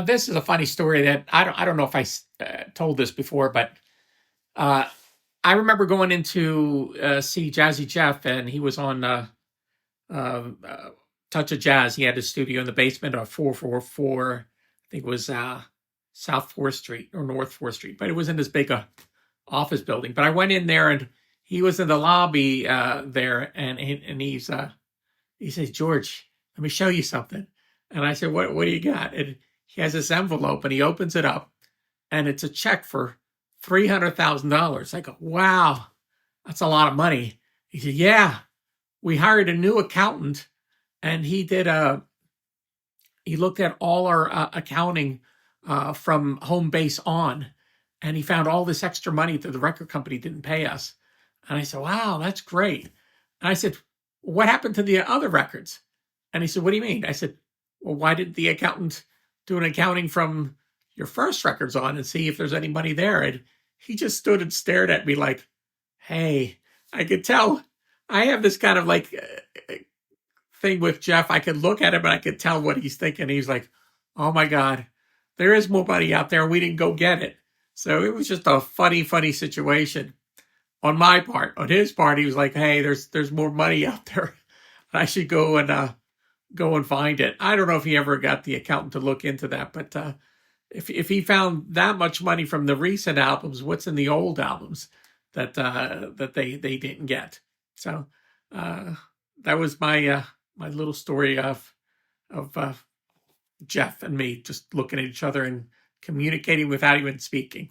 This is a funny story that I don't know if told this before, but uh, I remember going into see Jazzy Jeff, and he was on uh, uh, Touch of Jazz. He had his studio in the basement of 444. I think it was South 4th Street or North 4th Street, but it was in this big office building. But I went in there, and he was in the lobby there, and he says, George, let me show you something. And I said, what do you got? And he has this envelope, and he opens it up, and it's a check for $300,000. I go, wow, that's a lot of money. He said, yeah, we hired a new accountant, and he looked at all our accounting from home base on, and he found all this extra money that the record company didn't pay us. And I said, wow, that's great. And I said, what happened to the other records? And he said, what do you mean? I said, well, why did the accountant do an accounting from your first records on and see if there's any money there? And he just stood and stared at me like, hey, I could tell. I have this kind of like thing with Jeff. I could look at him and I could tell what he's thinking. He's like, oh my God, there is more money out there. We didn't go get it. So it was just a funny situation on my part. On his part, he was like, hey, there's more money out there. I should go and find it. I don't know if he ever got the accountant to look into that, but if he found that much money from the recent albums, what's in the old albums that they didn't get? So that was my little story of Jeff and me just looking at each other and communicating without even speaking.